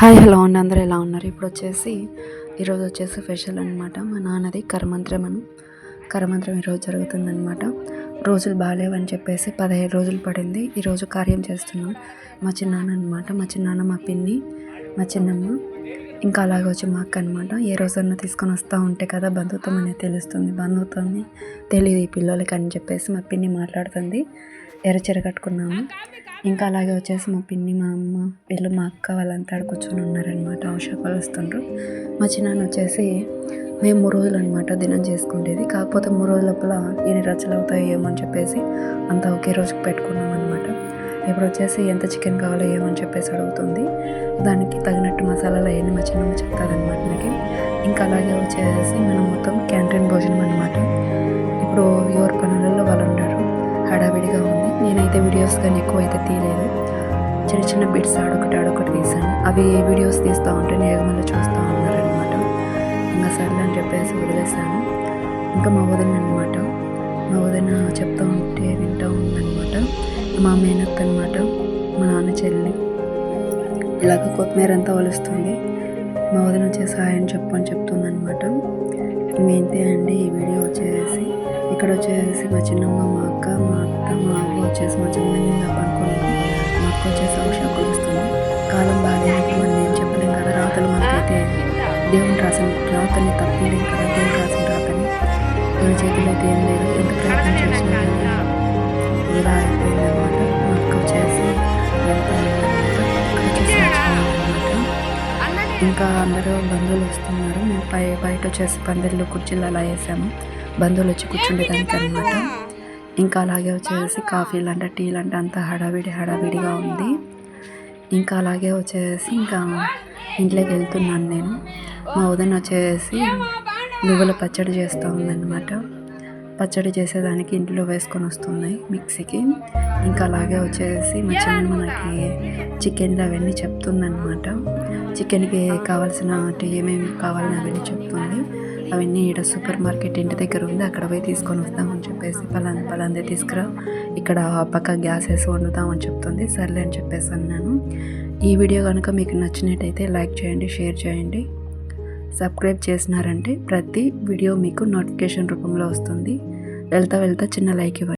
Hi hello అండి, అందరూ ఎలా ఉన్నారు? ఈరోజు వచ్చేసి స్పెషల్ అనమాట. మా నాన్నది కరమంత్రం ఈరోజు జరుగుతుందనమాట. రోజులు బాగాలేవని చెప్పేసి 15 రోజులు పడింది. ఈరోజు కార్యం చేస్తున్నాం. మా చిన్నాన్న అనమాట. మా చిన్నాన్న, మా పిన్ని, మా చిన్నమ్మ, ఇంకా అలాగే వచ్చి మా అక్క అనమాట. ఏ రోజన్నా తీసుకొని వస్తూ ఉంటే కదా బంధుత్వం అనేది తెలుస్తుంది. బంధుత్వం తెలియదు ఈ పిల్లలకి అని చెప్పేసి మా పిన్ని మాట్లాడుతుంది. ఎర్రచీర కట్టుకున్నాము. ఇంకా అలాగే వచ్చేసి మా పిన్ని, మా అమ్మ, వీళ్ళు మా అక్క వాళ్ళంతా ఆడ కూర్చొని ఉన్నారనమాట. అవసరాలు వస్తుండ్రు. మా చిన్నాన్న వచ్చేసి మేము 3 రోజులు అనమాట దినం చేసుకునేది. కాకపోతే 3 రోజుల లోపల ఎన్ని రచ్చలు అవుతాయో ఏమో అని చెప్పేసి అంతా ఒకే రోజుకి పెట్టుకున్నాం అనమాట. ఇప్పుడు వచ్చేసి ఎంత చికెన్ కావాలో ఏమని చెప్పేసి అడుగుతుంది. దానికి తగినట్టు మసాలాలు అవన్నీ మా చిన్నమ్మ చెప్తారనమాట నాకు. ఇంకా అలాగే వచ్చేసి మనం మొత్తం క్యాంటీన్ భోజనం అనమాట. ఇప్పుడు ఎవరి పనులలో వాళ్ళు ఉండరు, హడావిడిగా ఉంది. నేనైతే వీడియోస్ కానీ ఎక్కువ అయితే తీయలేదు. చిన్న చిన్న బిట్స్ ఆడొకటి తీసాను. అవి వీడియోస్ తీస్తూ ఉంటే నేగమల్లి చూస్తూ ఉన్నారనమాట. ఇంకా సర్లే అని చెప్పేసి వదిలేసాను. ఇంకా మా వదిన అనమాట. మా వదిన చెప్తూ ఉంటే వింటూ ఉందనమాట. మా మేనత్త అనమాట, మా నాన్న చెల్లి. ఇలాగ కొత్తిమీర అంతా ఒలుస్తుంది. మా వదిన వచ్చేసి ఆయన చెప్పని చెప్తుందనమాట. ఇంకేంటి అండి ఈ వీడియో వచ్చేసి ఇక్కడ వచ్చేసి మా చిన్నమ్మ, మా అక్క, మా అత్త, మా అవ్వ వచ్చేసి మా చిన్న మీద పనుకోలేదు. మా అక్క వచ్చేసి అవసరం కొలుస్తుంది. కాలం బాగాలేనప్పుడు మనం ఏం చెప్పలేం కదా. రాతలు మనకైతే దేవుని రాసిన రాతని తప్పలేం కదా. దేవుని రాసిన రాతని మన చేతిలో అయితే ఏం లేదు. ఎంత ప్రయత్నం చేసినా ఇలా అయిపోయిందనమాట. మా అక్క వచ్చేసి వెళ్తానమాట. ఇంకా అందరూ బంధువులు వస్తున్నారు. మేము బయట వచ్చేసి పందిర్లు, కుర్చీలు అలా వేసాము. బంధువులు వచ్చి కూర్చుండేదానికి అనమాట. ఇంకా అలాగే వచ్చేసి కాఫీలు అంటే టీలు అంటే అంతా హడావిడిగా ఉంది. ఇంకా అలాగే వచ్చేసి ఇంకా ఇంట్లోకి వెళ్తున్నాను నేను. మా వదిన వచ్చేసి నువ్వుల పచ్చడి చేస్తూ ఉందన్నమాట. పచ్చడి చేసేదానికి ఇంట్లో వేసుకొని వస్తున్నాయి మిక్సీకి. ఇంకా అలాగే వచ్చేసి మా చిన్నమ్మ నాకు చికెన్లు అవన్నీ చెప్తుందన్నమాట. చికెన్కి కావాల్సిన ఏమేమి కావాలని అవన్నీ చెప్తుంది. అవన్నీ ఇక్కడ సూపర్ మార్కెట్ ఇంటి దగ్గర ఉంది, అక్కడ పోయి తీసుకొని వస్తామని చెప్పేసి పలాందే తీసుకురా, ఇక్కడ పక్క గ్యాస్ వేసి వండుతామని చెప్తుంది. సర్లే అని చెప్పేసి అన్నాను. ఈ వీడియో కనుక మీకు నచ్చినట్టయితే లైక్ చేయండి, షేర్ చేయండి, సబ్స్క్రైబ్ చేసినారంటే ప్రతి వీడియో మీకు నోటిఫికేషన్ రూపంలో వస్తుంది. వెళ్తా చిన్న లైక్ ఇవ్వండి.